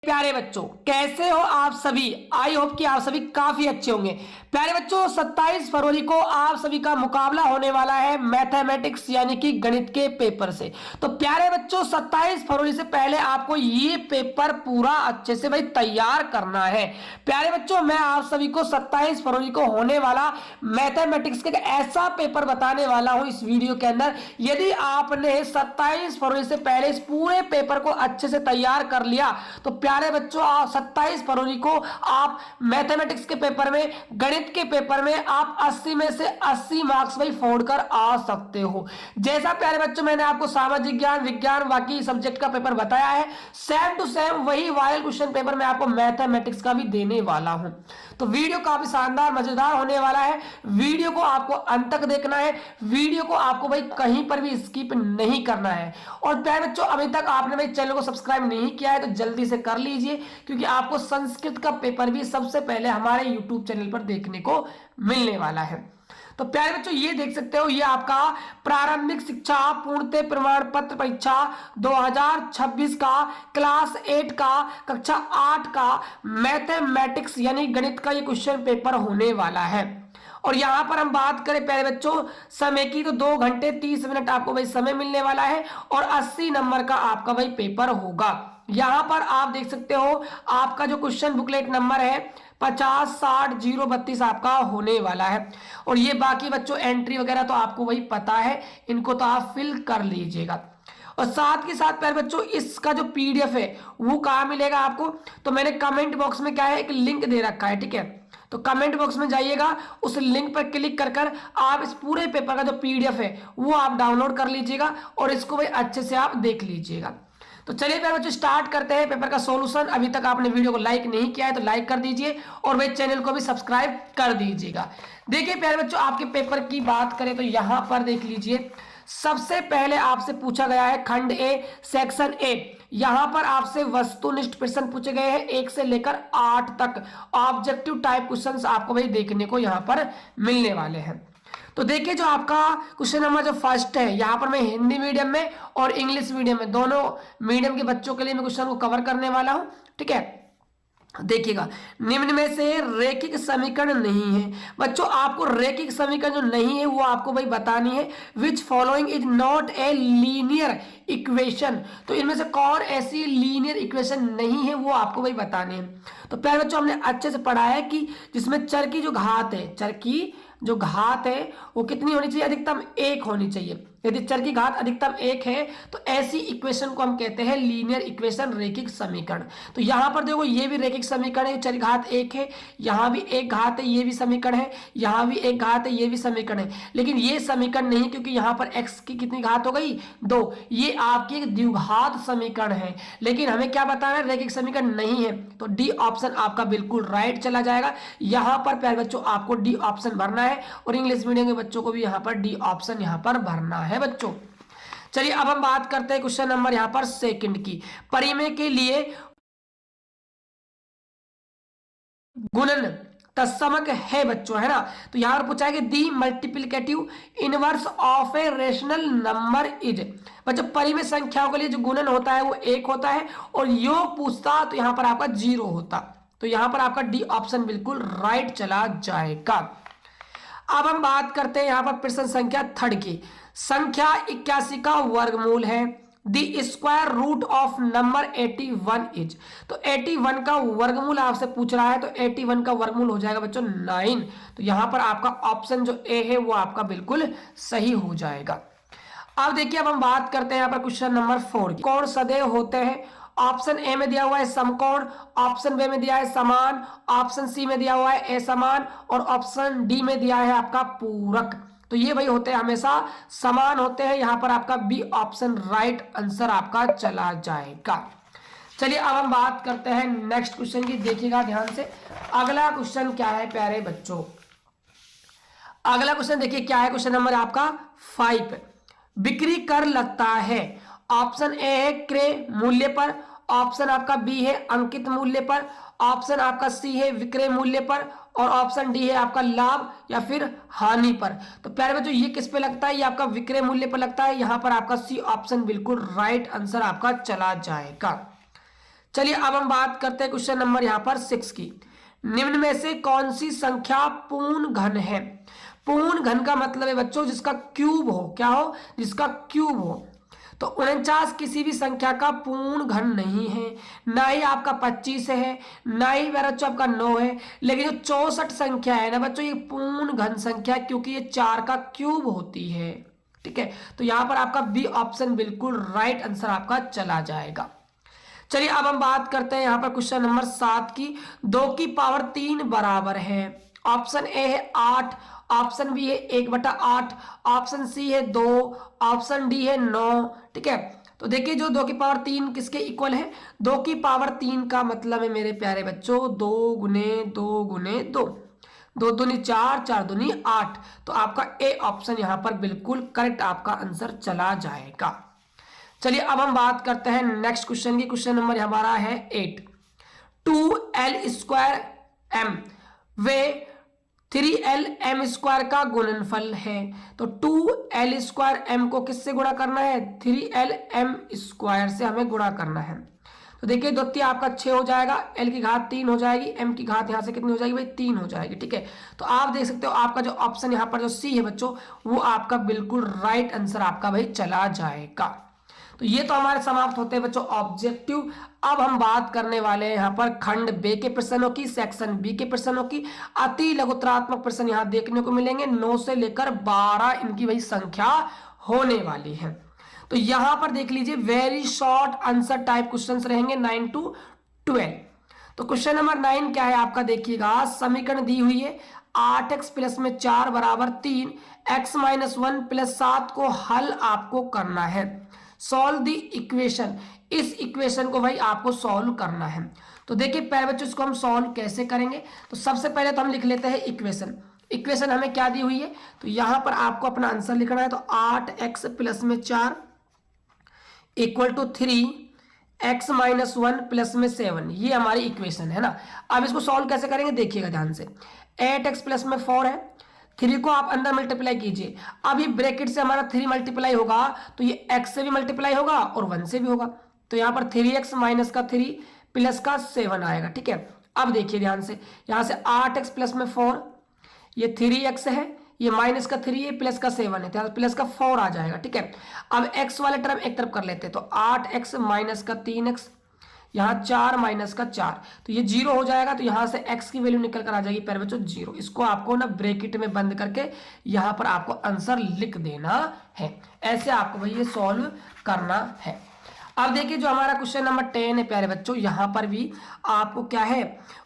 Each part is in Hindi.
प्यारे बच्चों, कैसे हो आप सभी। आई होप कि आप सभी काफी अच्छे होंगे। प्यारे बच्चों, 27 फरवरी को आप सभी का मुकाबला होने वाला है मैथमेटिक्स यानी कि गणित के पेपर से। तो प्यारे बच्चों, 27 फरवरी से पहले आपको ये पेपर पूरा अच्छे से भाई तैयार करना है। प्यारे बच्चों, मैं आप सभी को 27 फरवरी को होने वाला मैथमेटिक्स का ऐसा पेपर बताने वाला हूं इस वीडियो के अंदर। यदि आपने 27 फरवरी से पहले इस पूरे पेपर को अच्छे से तैयार कर लिया तो प्यारे बच्चों, 27 फरवरी को आप मैथमेटिक्स के पेपर में, गणित के पेपर में आप 80 में से 80 मार्क्स भाई फोड़कर आ सकते हो। जैसा प्यारे बच्चों मैंने आपको सामाजिक ज्ञान, विज्ञान, बाकी सब्जेक्ट का पेपर बताया है, सेम टू सेम वही वायरल क्वेश्चन पेपर मैं आपको मैथमेटिक्स का भी देने वाला हूं। तो वीडियो काफी शानदार मजेदार होने वाला है। वीडियो को आपको अंत तक देखना है। वीडियो को आपको भाई कहीं पर भी स्किप नहीं करना है। और प्यारे बच्चों, अभी तक आपने भाई चैनल को सब्सक्राइब नहीं किया है तो जल्दी से कर लीजिए, क्योंकि आपको संस्कृत का पेपर भी सबसे पहले हमारे यूट्यूब चैनल पर देखने को मिलने वाला है। तो प्यारे बच्चों, ये देख सकते हो, ये आपका प्रारंभिक शिक्षा पूर्णतः प्रमाण पत्र परीक्षा 2026 का क्लास 8 का कक्षा 8 का मैथमेटिक्स यानी गणित का ये क्वेश्चन पेपर होने वाला है। और यहां पर हम बात करें प्यारे बच्चों समय की, तो 2 घंटे 30 मिनट आपको भाई समय मिलने वाला है और 80 नंबर का आपका भाई पेपर होगा। यहां पर आप देख सकते हो आपका जो क्वेश्चन बुकलेट नंबर है 50 60 032 आपका होने वाला है। और ये बाकी बच्चों एंट्री वगैरह तो आपको वही पता है, इनको तो आप फिल कर लीजिएगा। और साथ के साथ प्यारे बच्चों, इसका जो पीडीएफ है वो कहाँ मिलेगा आपको, तो मैंने कमेंट बॉक्स में क्या है एक लिंक दे रखा है, ठीक है। तो कमेंट बॉक्स में जाइएगा, उस लिंक पर क्लिक कर आप इस पूरे पेपर का जो पीडीएफ है वो आप डाउनलोड कर लीजिएगा और इसको भाई अच्छे से आप देख लीजिएगा। तो चलिए प्यारे बच्चों, स्टार्ट करते हैं पेपर का सॉल्यूशन। अभी तक आपने वीडियो को लाइक नहीं किया है तो लाइक कर दीजिए और भाई चैनल को भी सब्सक्राइब कर दीजिएगा। देखिए प्यारे बच्चों, आपके पेपर की बात करें तो यहां पर देख लीजिए, सबसे पहले आपसे पूछा गया है खंड ए सेक्शन ए। यहां पर आपसे वस्तुनिष्ठ प्रश्न पूछे गए हैं 1 से लेकर 8 तक। ऑब्जेक्टिव टाइप क्वेश्चंस आपको भाई देखने को यहां पर मिलने वाले हैं। तो देखिए, जो आपका क्वेश्चन नंबर जो फर्स्ट है, यहां पर मैं हिंदी मीडियम में और इंग्लिश मीडियम में दोनों मीडियम के बच्चों के लिए मैं क्वेश्चन को कवर करने वाला हूं, ठीक है। देखिएगा, निम्न में से रैखिक समीकरण नहीं है। बच्चों, आपको रैखिक समीकरण जो नहीं है वो आपको भाई बतानी है। Which following is not a linear equation, तो इनमें से कौन ऐसी लीनियर इक्वेशन नहीं है वो आपको भाई बताने है। तो प्यारे बच्चों, हमने अच्छे से पढ़ा है कि जिसमें चर की जो घात है, चर की जो घात है वो कितनी होनी चाहिए, अधिकतम 1 होनी चाहिए। यदि चर की घात अधिकतम 1 है तो ऐसी इक्वेशन को हम कहते हैं लीनियर इक्वेशन, रैखिक समीकरण। तो यहां पर देखो, ये भी रैखिक समीकरण है, चर की घात 1 है, यहां भी एक घात है, ये भी समीकरण है, यहां भी एक घात है, ये भी समीकरण है। लेकिन ये समीकरण नहीं, क्योंकि यहां पर x की कितनी घात हो गई, 2। ये आपकी एक द्विघात समीकरण है। लेकिन हमें क्या बताना है, रैखिक समीकरण नहीं है, तो डी ऑप्शन आपका बिल्कुल राइट चला जाएगा। यहां पर प्यारे बच्चों आपको डी ऑप्शन भरना है और इंग्लिश मीडियम के बच्चों को भी यहां पर डी ऑप्शन यहां पर भरना है बच्चों। चलिए अब हम बात करते हैं क्वेश्चन नंबर यहां पर सेकंड की। परिमेय के लिए गुणन तत्समक है बच्चों, है ना। तो यहां पर पूछा है कि the multiplicative inverse of a rational number is. बच्चों, परिमेय संख्याओं के लिए जो गुणन होता है वो 1 होता है और योग पूछता तो यहां पर आपका 0 होता। तो यहां पर आपका डी ऑप्शन बिल्कुल राइट चला जाएगा। अब हम बात करते हैं यहां पर प्रश्न संख्या 3 की। संख्या 81 का वर्गमूल है। The square root of number 81 is. तो 81 का वर्गमूल आपसे पूछ रहा है, तो 81 का वर्गमूल हो जाएगा बच्चों 9। तो यहां पर आपका ऑप्शन जो ए है वो आपका बिल्कुल सही हो जाएगा। अब देखिए, अब हम बात करते हैं यहां पर क्वेश्चन नंबर 4 की। कोण सदैव होते हैं। ऑप्शन ए में दिया हुआ है समकोण, ऑप्शन बी में दिया है समान, ऑप्शन सी में दिया हुआ है असमान और ऑप्शन डी में दिया है आपका पूरक। तो ये भाई होते हैं हमेशा समान होते हैं। यहां पर आपका बी ऑप्शन राइट आंसर आपका चला जाएगा। चलिए अब हम बात करते हैं नेक्स्ट क्वेश्चन की। देखिएगा ध्यान से, अगला क्वेश्चन क्या है प्यारे बच्चों। अगला क्वेश्चन देखिए क्या है, क्वेश्चन नंबर आपका 5। बिक्री कर लगता है। ऑप्शन ए है क्रय मूल्य पर, ऑप्शन आपका बी है अंकित मूल्य पर, ऑप्शन आपका सी है विक्रय मूल्य पर और ऑप्शन डी है आपका लाभ या फिर हानि पर। तो प्यारे बच्चों, ये किस पे लगता है, ये आपका विक्रय मूल्य पर लगता है। यहां पर आपका सी ऑप्शन बिल्कुल राइट आंसर आपका चला जाएगा। चलिए अब हम बात करते हैं क्वेश्चन नंबर यहाँ पर 6 की। निम्न में से कौन सी संख्या पूर्ण घन है? पूर्ण घन का मतलब है बच्चों जिसका क्यूब हो, क्या हो? जिसका क्यूब हो। तो 49 किसी भी संख्या का पूर्ण घन नहीं है, ना ही आपका 25 है, ना ही बच्चों आपका 9 है, लेकिन जो 64 संख्या है ना बच्चों, ये पूर्ण घन संख्या है, क्योंकि ये 4 का क्यूब होती है। ठीक है, तो यहां पर आपका बी ऑप्शन बिल्कुल राइट आंसर आपका चला जाएगा। चलिए अब हम बात करते हैं यहाँ पर क्वेश्चन नंबर 7 की। 2 की पावर 3 बराबर है। ऑप्शन ए है 8, ऑप्शन बी है 1/8, ऑप्शन सी है 2, ऑप्शन डी है 9। ठीक है, तो देखिए जो 2 की पावर 3 किसके इक्वल है? 2 की पावर 3 का मतलब है मेरे प्यारे बच्चों 2 गुने 2 गुने 2, 2 दूनी 4, 4 दूनी 8। तो आपका ए ऑप्शन यहाँ पर बिल्कुल करेक्ट आपका आंसर चला जाएगा। चलिए अब हम बात करते हैं नेक्स्ट क्वेश्चन की। क्वेश्चन नंबर हमारा है 8। 2l² m वे 3lm² का गुणनफल है। तो 2l² m को किससे गुणा करना है? 3lm² से हमें गुणा करना है। तो देखिए द्वितीय आपका 6 हो जाएगा, l की घात 3 हो जाएगी, m की घात यहाँ से कितनी हो जाएगी भाई? 3 हो जाएगी। ठीक है, तो आप देख सकते हो आपका जो ऑप्शन यहाँ पर जो सी है बच्चों, वो आपका बिल्कुल राइट आंसर आपका भाई चला जाएगा। तो ये तो हमारे समाप्त होते हैं बच्चों ऑब्जेक्टिव। अब हम बात करने वाले हैं यहाँ पर खंड बे के प्रश्नों की, सेक्शन बी के प्रश्नों की। अति लघुतरात्मक प्रश्न यहाँ देखने को मिलेंगे, 9 से लेकर 12 इनकी वही संख्या होने वाली है। तो यहां पर देख लीजिए very short answer type questions रहेंगे 9 to 12। तो क्वेश्चन नंबर 9 क्या है आपका? देखिएगा, समीकरण दी हुई है 8x प्लस में 4 बराबर 3, x - 1 प्लस 7 को हल आपको करना है। सॉल्व द इक्वेशन, इस इक्वेशन को भाई आपको सॉल्व करना है। तो देखिए पहले बच्चों इसको हम सॉल्व कैसे करेंगे? तो सबसे पहले तो हम लिख लेते हैं इक्वेशन। इक्वेशन हमें क्या दी हुई है? तो यहां पर आपको अपना आंसर लिखना है। तो 8x प्लस में 4 इक्वल टू 3x - 1 प्लस में 7, ये हमारी इक्वेशन है ना। अब इसको सॉल्व कैसे करेंगे देखिएगा ध्यान से। 8x प्लस में 4 है, 3 को आप अंदर मल्टीप्लाई कीजिए। अब ये ब्रैकेट से हमारा 3 मल्टीप्लाई होगा तो ये x से भी मल्टीप्लाई होगा और 1 से भी होगा। तो यहाँ पर 3x माइनस का 3 प्लस का 7 आएगा। ठीक है, अब देखिए ध्यान से, यहाँ से 8x प्लस में 4, ये 3x है, ये माइनस का 3 है, प्लस का 7 है, तो प्लस का 4 आ जाएगा। ठीक है, अब x वाले टर्म एक तरफ कर लेते हैं। तो 8x माइनस का 3x, यहाँ 4 माइनस का 4, तो ये 0 हो जाएगा। तो यहाँ से x की वैल्यू निकल कर आ जाएगी पहले बच्चों 0। इसको आपको ना ब्रैकेट में बंद करके यहाँ पर आपको आंसर लिख देना है। ऐसे आपको भाई ये सॉल्व करना है। अब देखिए जो हमारा क्वेश्चन नंबर 10 है प्यारे बच्चों, यहाँ पर भी आपको क्या है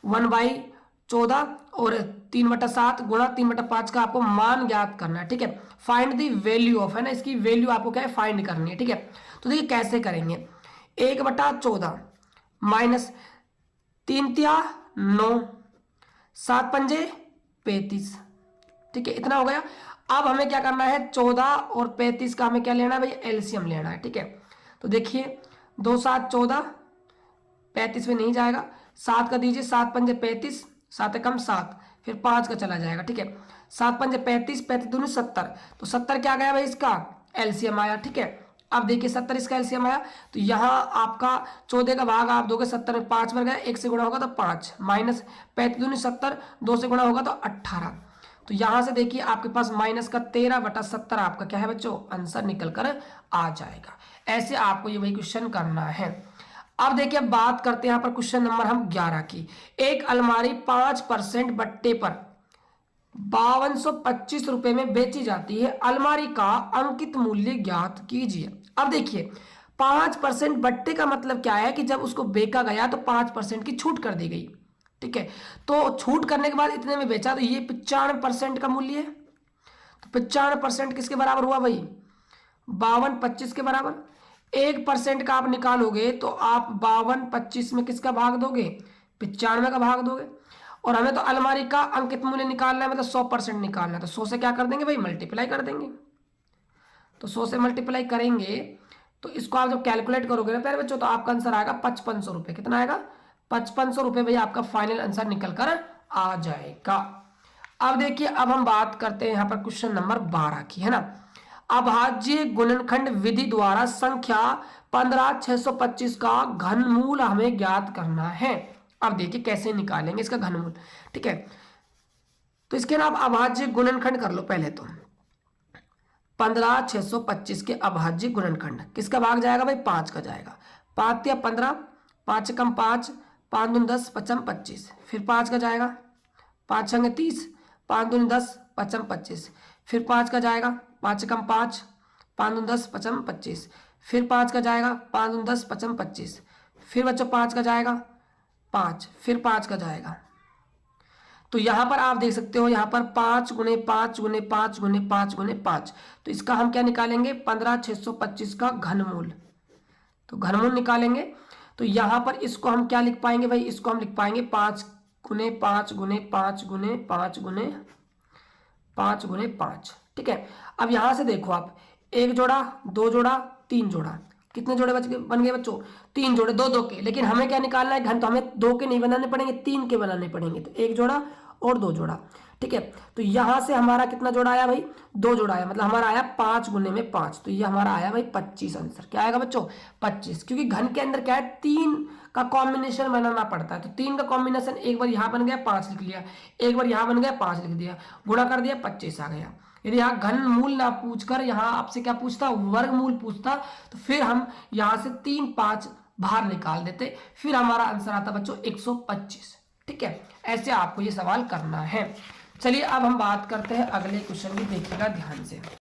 1/14 और 3/7 गुणा 3/5 का आपको मान ज्ञात करना है। ठीक है, फाइंड द वैल्यू ऑफ, है ना, इसकी वैल्यू आपको क्या है फाइंड करनी है। ठीक है, तो देखिए कैसे करेंगे। 1/14 माइनस 3 तिया 9, 7 पंजे 35। ठीक है, इतना हो गया। अब हमें क्या करना है 14 और 35 का हमें क्या लेना है भाई? एलसीएम लेना है। ठीक है, तो देखिए 2 7 14, 35 में नहीं जाएगा, 7 का दीजिए, 7 पंजे 35, 7 कम 7, फिर 5 का चला जाएगा। ठीक है, 7 पंजे 35, 35 दूनी 70, तो 70 क्या गया भाई इसका एलसीएम आया। ठीक है, अब देखिए 70 इसका एलसीएम आया। तो यहाँ आपका 14 का भाग आप दोगे 70 में 5 बार गया, 1 से गुणा होगा तो 5, माइनस 35 दूनी 70, 2 से गुणा होगा तो 18। तो यहाँ से देखिए आपके पास माइनस का 13/70 आपका क्या है बच्चों आंसर निकल कर आ जाएगा। ऐसे आपको ये वही क्वेश्चन करना है। अब देखिए अब बात करते हैं यहाँ पर क्वेश्चन नंबर हम 11 की। एक अलमारी 5% बट्टे पर 5225 रुपए में बेची जाती है, अलमारी का अंकित मूल्य ज्ञात कीजिए। अब देखिए 5% बट्टे का मतलब क्या है कि जब उसको बेचा गया तो 5% की छूट कर दी गई। ठीक है, तो छूट करने के बाद इतने में बेचा, तो ये 95% का मूल्य है। तो 95% किसके बराबर हुआ भाई? 5225 के बराबर। 1% का आप निकालोगे तो आप 5225 में किसका भाग दोगे? 95 का भाग दोगे। और हमें तो अलमारी का अंकित मूल्य निकालना है, मतलब 100% निकालना है। तो 100 से क्या कर देंगे भाई? मल्टीप्लाई कर देंगे। तो 100 से मल्टीप्लाई करेंगे तो इसको आप जब कैलकुलेट करोगे ना प्यारे बच्चों, तो आपका आंसर आएगा 5500 रुपये। कितना आएगा? 5500 रुपये भाई आपका फाइनल आंसर निकल कर आ जाएगा। अब देखिए अब हम बात करते हैं यहाँ पर क्वेश्चन नंबर 12 की, है ना। अभाज्य गुणनखंड विधि द्वारा संख्या 15625 का घनमूल हमें ज्ञात करना है। अब देखिए कैसे निकालेंगे इसका घनमूल। ठीक है, तो इसके ना आप अभाज्य गुणनखंड कर लो पहले। तो 15625 के अभाज्य गुणनखंड किसका भाग जाएगा भाई? 5 का जाएगा। 5 या 15, 5 कम 5, 5 दूनी 10, 5 25, फिर 5 का जाएगा। 5 छंगे 30, 5 दूनी 10, 5 25, फिर 5 का जाएगा। 5 कम 5, 5 दूनी 10, 5 25, फिर 5 का जाएगा। 5 दूनी 10, 5 25, फिर बच्चों 5 का जाएगा 5, फिर 5 का जाएगा। तो यहाँ पर आप देख सकते हो, यहाँ पर 5 गुने 5 गुने 5 गुने 5 गुने 5। तो इसका हम क्या निकालेंगे? 15625 का घनमूल। तो घनमूल निकालेंगे तो यहाँ पर इसको हम क्या लिख पाएंगे भाई? इसको हम लिख पाएंगे 5 गुने 5 गुने 5 गुने 5 गुने 5 गुने 5। ठीक है, अब यहाँ से देखो आप, 1 जोड़ा, 2 जोड़ा, 3 जोड़ा, कितने जोड़े बन गए बच्चों? 3 जोड़े, 2 के। लेकिन हमें क्या निकालना है? घन। तो हमें 2 के नहीं बनाने पड़ेंगे, 3 के बनाने पड़ेंगे। तो 1 जोड़ा और 2 जोड़ा। ठीक है, तो यहां से हमारा कितना जोड़ा आया भाई? 2 जोड़ा आया, मतलब हमारा आया 5 गुने में 5। तो ये हमारा आया भाई 25 आंसर। क्या आएगा बच्चों? 25। क्योंकि घन के अंदर क्या है? 3 का कॉम्बिनेशन बनाना पड़ता है। तो 3 का कॉम्बिनेशन, एक बार यहां बन गया 5 लिख लिया, एक बार यहां बन गया 5 लिख दिया, गुणा कर दिया 25 आ गया। यदि यहाँ घन मूल ना पूछकर यहाँ आपसे क्या पूछता? वर्गमूल पूछता, तो फिर हम यहाँ से 3 5 बाहर निकाल देते, फिर हमारा आंसर आता बच्चों 125। ठीक है, ऐसे आपको ये सवाल करना है। चलिए अब हम बात करते हैं अगले क्वेश्चन की, देखिएगा ध्यान से।